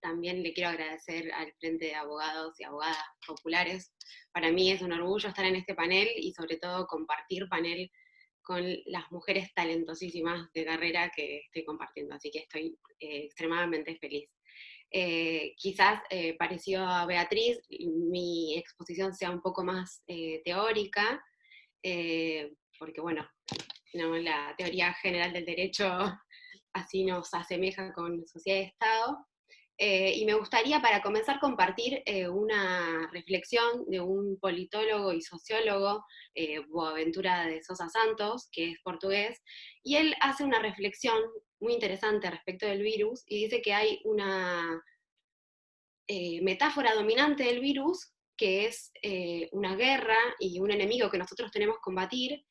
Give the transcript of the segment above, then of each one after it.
También le quiero agradecer al Frente de Abogados y Abogadas Populares. Para mí es un orgullo estar en este panel y sobre todo compartir panel con las mujeres talentosísimas de carrera que estoy compartiendo, así que estoy extremadamente feliz. Quizás parecido a Beatriz, mi exposición sea un poco más teórica, porque bueno, no, la teoría general del derecho así nos asemeja con sociedad y Estado. Y me gustaría, para comenzar, compartir una reflexión de un politólogo y sociólogo, Boaventura de Sousa Santos, que es portugués, y él hace una reflexión muy interesante respecto del virus, y dice que hay una metáfora dominante del virus, que es una guerra y un enemigo que nosotros tenemos que combatir,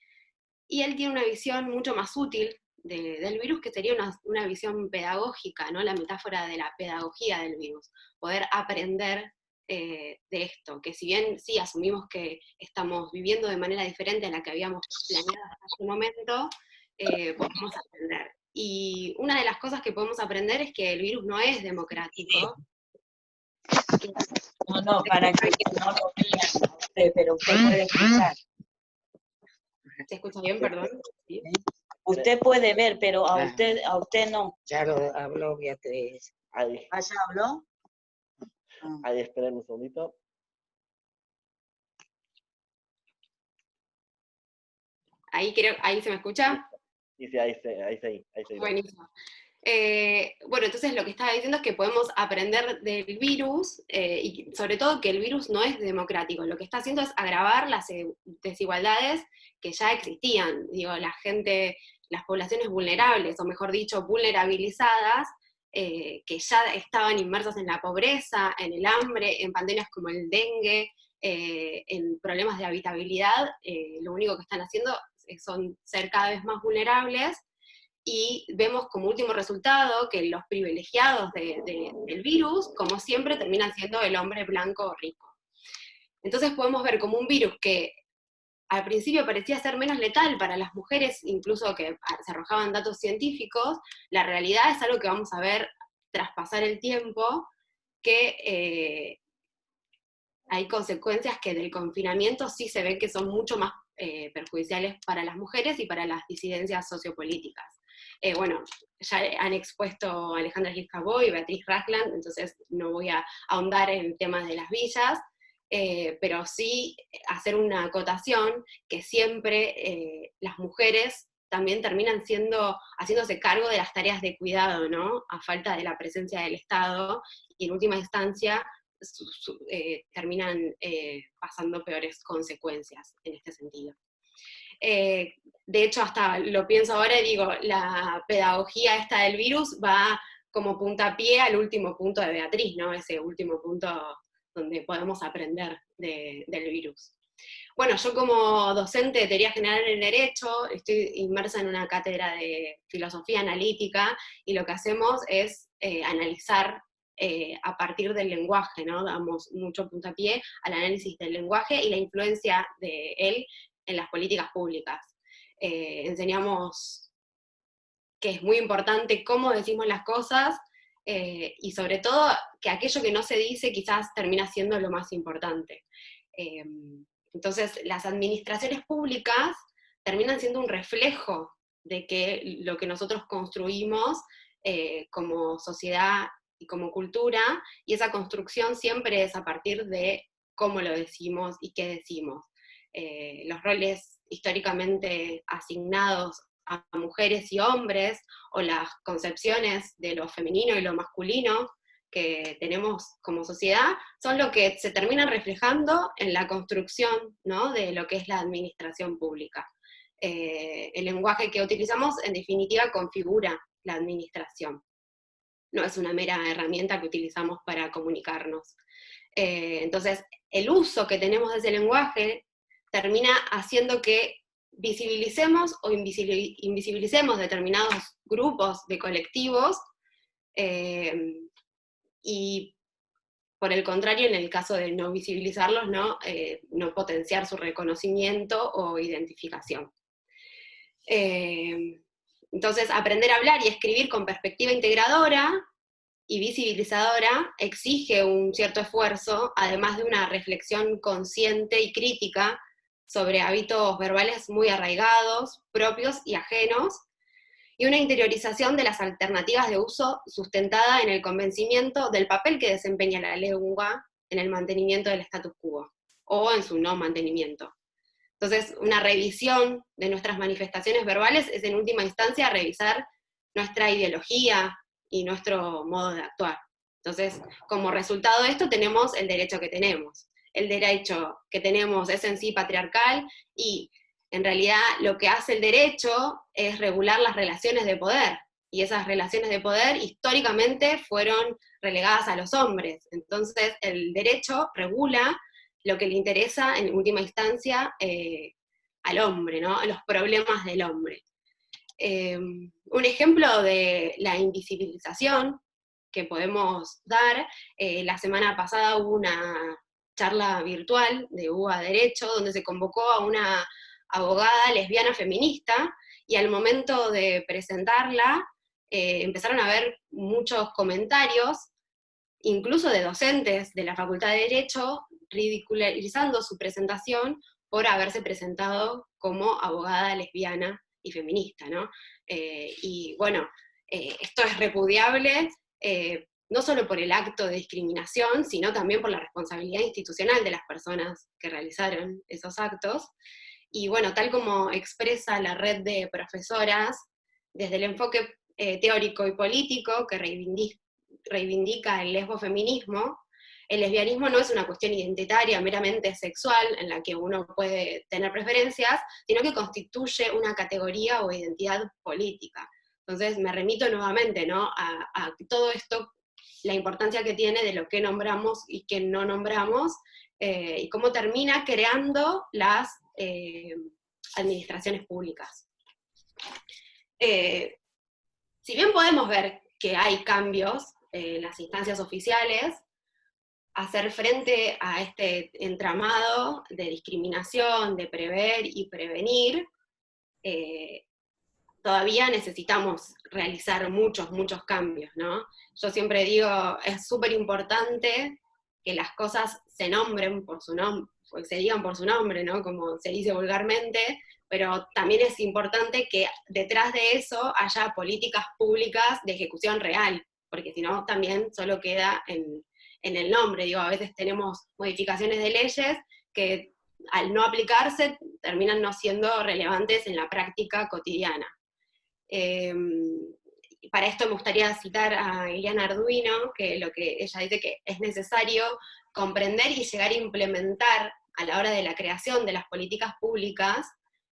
y él tiene una visión mucho más útil del virus, que sería una visión pedagógica, ¿no? La metáfora de la pedagogía del virus, poder aprender de esto, que si bien sí asumimos que estamos viviendo de manera diferente a la que habíamos planeado hasta este momento, podemos aprender. Y una de las cosas que podemos aprender es que el virus no es democrático. No, para que no lo vean a usted, pero usted puede escuchar. ¿Se escucha bien, perdón? ¿Sí? Usted puede ver, pero a usted no. Ya lo habló Beatriz. Ahí, ¿Ah, ya habló? ahí, esperen un segundito. Ahí se me escucha. Y sí, ahí. Buenísimo. Bueno, entonces lo que estaba diciendo es que podemos aprender del virus, y sobre todo que el virus no es democrático. Lo que está haciendo es agravar las desigualdades que ya existían. Digo, las poblaciones vulnerables, o mejor dicho, vulnerabilizadas, que ya estaban inmersas en la pobreza, en el hambre, en pandemias como el dengue, en problemas de habitabilidad, lo único que están haciendo son ser cada vez más vulnerables, y vemos como último resultado que los privilegiados del virus, como siempre, terminan siendo el hombre blanco rico. Entonces podemos ver como un virus que al principio parecía ser menos letal para las mujeres, incluso que se arrojaban datos científicos, la realidad es algo que vamos a ver tras pasar el tiempo, que hay consecuencias que del confinamiento sí se ven que son mucho más perjudiciales para las mujeres y para las disidencias sociopolíticas. Bueno, ya han expuesto Alejandra Gil-Cabó y Beatriz Rasland, entonces no voy a ahondar en temas de las villas, pero sí hacer una acotación que siempre las mujeres también terminan haciéndose cargo de las tareas de cuidado, ¿no? A falta de la presencia del Estado, y en última instancia terminan pasando peores consecuencias en este sentido. De hecho, hasta lo pienso ahora y digo, la pedagogía esta del virus va como puntapié al último punto de Beatriz, ¿no? Ese último punto donde podemos aprender del virus. Bueno, yo como docente de teoría general en derecho, estoy inmersa en una cátedra de filosofía analítica, y lo que hacemos es analizar a partir del lenguaje, ¿no? Damos mucho puntapié al análisis del lenguaje y la influencia de él en las políticas públicas. Enseñamos que es muy importante cómo decimos las cosas, y sobre todo que aquello que no se dice quizás termina siendo lo más importante. Entonces, las administraciones públicas terminan siendo un reflejo de que lo que nosotros construimos como sociedad y como cultura, y esa construcción siempre es a partir de cómo lo decimos y qué decimos. Los roles históricamente asignados a mujeres y hombres, o las concepciones de lo femenino y lo masculino que tenemos como sociedad, son lo que se terminan reflejando en la construcción, ¿no? De lo que es la administración pública. El lenguaje que utilizamos, en definitiva, configura la administración. No es una mera herramienta que utilizamos para comunicarnos. Entonces, el uso que tenemos de ese lenguaje termina haciendo que visibilicemos o invisibilicemos determinados grupos de colectivos, y por el contrario, en el caso de no visibilizarlos, no potenciar su reconocimiento o identificación. Entonces, aprender a hablar y escribir con perspectiva integradora y visibilizadora exige un cierto esfuerzo, además de una reflexión consciente y crítica sobre hábitos verbales muy arraigados, propios y ajenos, y una interiorización de las alternativas de uso sustentada en el convencimiento del papel que desempeña la lengua en el mantenimiento del status quo, o en su no mantenimiento. Entonces, una revisión de nuestras manifestaciones verbales es en última instancia revisar nuestra ideología y nuestro modo de actuar. Entonces, como resultado de esto tenemos el derecho que tenemos. El derecho que tenemos es en sí patriarcal, y en realidad lo que hace el derecho es regular las relaciones de poder, y esas relaciones de poder históricamente fueron relegadas a los hombres. Entonces, el derecho regula lo que le interesa en última instancia al hombre, ¿no? A los problemas del hombre. Un ejemplo de la invisibilización que podemos dar, la semana pasada hubo una charla virtual de UBA Derecho, donde se convocó a una abogada lesbiana feminista, y al momento de presentarla, empezaron a haber muchos comentarios, incluso de docentes de la Facultad de Derecho, ridiculizando su presentación por haberse presentado como abogada lesbiana y feminista, ¿no? Y bueno, esto es repudiable, no solo por el acto de discriminación, sino también por la responsabilidad institucional de las personas que realizaron esos actos. Y bueno, tal como expresa la red de profesoras, desde el enfoque teórico y político que reivindica el lesbofeminismo, el lesbianismo no es una cuestión identitaria meramente sexual en la que uno puede tener preferencias, sino que constituye una categoría o identidad política. Entonces me remito nuevamente, ¿no?, a todo esto, la importancia que tiene de lo que nombramos y que no nombramos, y cómo termina creando las administraciones públicas. Si bien podemos ver que hay cambios en las instancias oficiales, hacer frente a este entramado de discriminación, de prever y prevenir, todavía necesitamos realizar muchos cambios, ¿no? Yo siempre digo, es súper importante que las cosas se nombren por su nombre, se digan por su nombre, ¿no?, como se dice vulgarmente, pero también es importante que detrás de eso haya políticas públicas de ejecución real, porque si no también solo queda en el nombre. Digo, a veces tenemos modificaciones de leyes que al no aplicarse terminan no siendo relevantes en la práctica cotidiana. Para esto me gustaría citar a Ileana Arduino, que lo que ella dice que es necesario comprender y llegar a implementar a la hora de la creación de las políticas públicas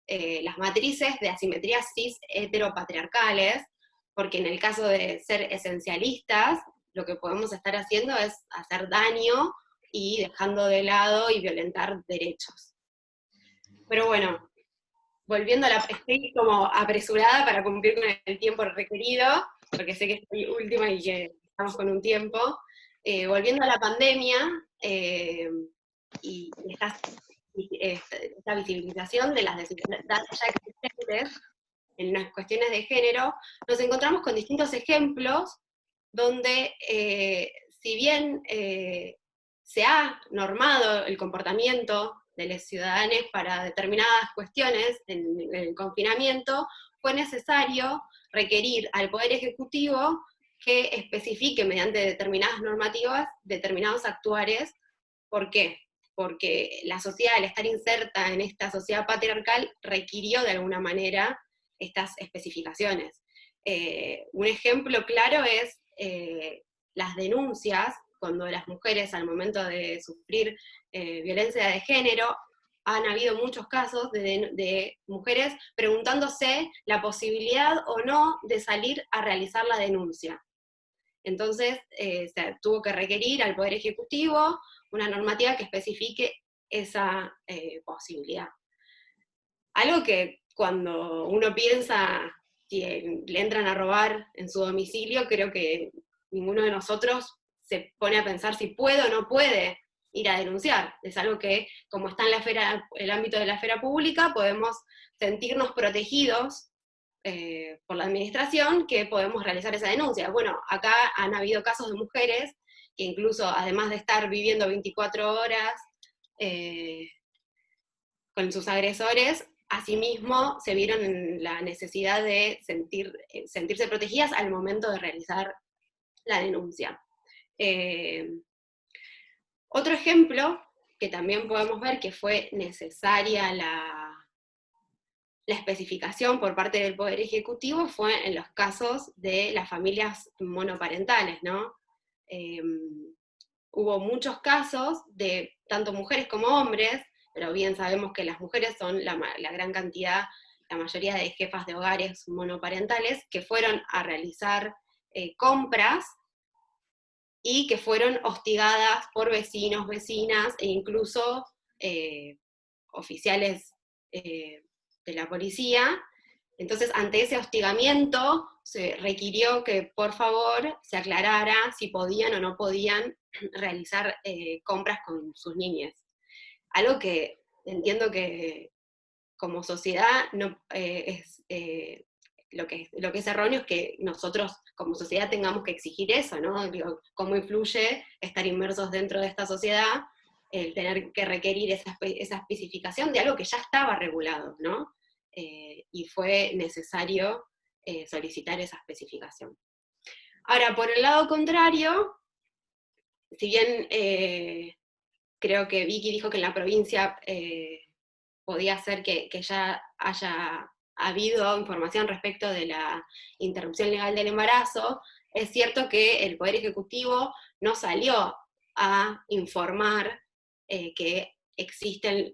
las matrices de asimetrías cis heteropatriarcales, porque en el caso de ser esencialistas, lo que podemos estar haciendo es hacer daño y dejando de lado y violentar derechos. Pero bueno, volviendo a estoy como apresurada para cumplir con el tiempo requerido, porque sé que estoy última y que estamos con un tiempo. Volviendo a la pandemia, y esta visibilización de las desigualdades ya existentes en las cuestiones de género, nos encontramos con distintos ejemplos donde, si bien se ha normado el comportamiento de los ciudadanos para determinadas cuestiones en el confinamiento, fue necesario requerir al Poder Ejecutivo que especifique mediante determinadas normativas determinados actuares. ¿Por qué? Porque la sociedad, al estar inserta en esta sociedad patriarcal, requirió de alguna manera estas especificaciones. Un ejemplo claro es las denuncias, cuando las mujeres al momento de sufrir violencia de género, han habido muchos casos de mujeres preguntándose la posibilidad o no de salir a realizar la denuncia. Entonces se tuvo que requerir al Poder Ejecutivo una normativa que especifique esa posibilidad. Algo que cuando uno piensa si le entran a robar en su domicilio, creo que ninguno de nosotros se pone a pensar si puede o no puede ir a denunciar. Es algo que, como está en el ámbito de la esfera pública, podemos sentirnos protegidos por la administración que podemos realizar esa denuncia. Bueno, acá han habido casos de mujeres que incluso, además de estar viviendo 24 horas con sus agresores, asimismo se vieron en la necesidad de sentirse protegidas al momento de realizar la denuncia. Otro ejemplo que también podemos ver que fue necesaria la especificación por parte del Poder Ejecutivo fue en los casos de las familias monoparentales, ¿no? Hubo muchos casos de tanto mujeres como hombres, pero bien sabemos que las mujeres son la gran cantidad, la mayoría de jefas de hogares monoparentales, que fueron a realizar compras y que fueron hostigadas por vecinos, vecinas, e incluso oficiales de la policía. Entonces, ante ese hostigamiento, se requirió que, por favor, se aclarara si podían o no podían realizar compras con sus niñas. Algo que entiendo que como sociedad no, lo que es erróneo es que nosotros como sociedad tengamos que exigir eso, ¿no? Digo, ¿cómo influye estar inmersos dentro de esta sociedad el tener que requerir esa especificación de algo que ya estaba regulado, ¿no? Y fue necesario solicitar esa especificación. Ahora, por el lado contrario, si bien creo que Vicky dijo que en la provincia podía ser que ya haya habido información respecto de la interrupción legal del embarazo, es cierto que el Poder Ejecutivo no salió a informar que existen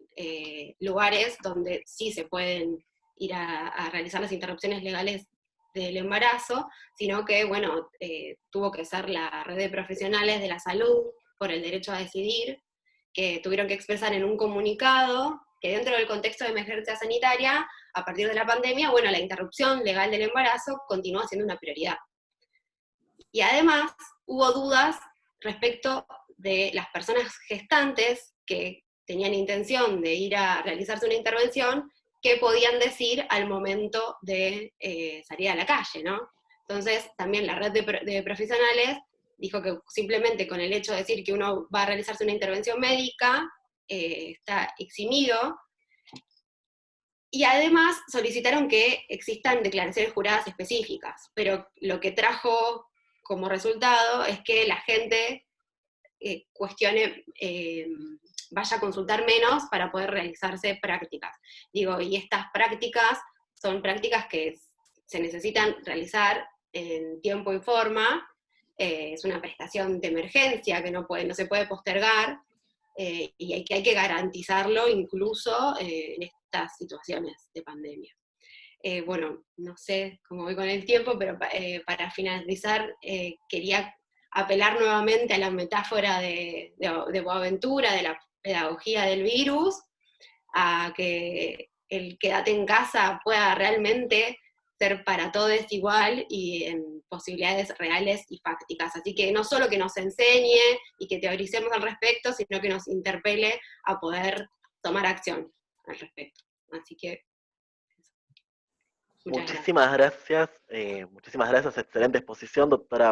lugares donde sí se pueden ir a realizar las interrupciones legales del embarazo, sino que, bueno, tuvo que ser la red de profesionales de la salud por el derecho a decidir, que tuvieron que expresar en un comunicado que dentro del contexto de emergencia sanitaria, a partir de la pandemia, bueno, la interrupción legal del embarazo continúa siendo una prioridad. Y además hubo dudas respecto de las personas gestantes que tenían intención de ir a realizarse una intervención, qué podían decir al momento de salir a la calle, ¿no? Entonces, también la red de profesionales dijo que simplemente con el hecho de decir que uno va a realizarse una intervención médica, está eximido, y además solicitaron que existan declaraciones juradas específicas, pero lo que trajo como resultado es que la gente cuestione, vaya a consultar menos para poder realizarse prácticas. Digo, y estas prácticas son prácticas que se necesitan realizar en tiempo y forma, es una prestación de emergencia que no se puede postergar, y hay que garantizarlo incluso en estas situaciones de pandemia. Bueno, no sé cómo voy con el tiempo, pero para finalizar quería apelar nuevamente a la metáfora de Boaventura, de la pedagogía del virus, a que el quédate en casa pueda realmente ser para todos igual y en posibilidades reales y fácticas. Así que no solo que nos enseñe y que teoricemos al respecto, sino que nos interpele a poder tomar acción al respecto. Así que muchísimas gracias, excelente exposición, doctora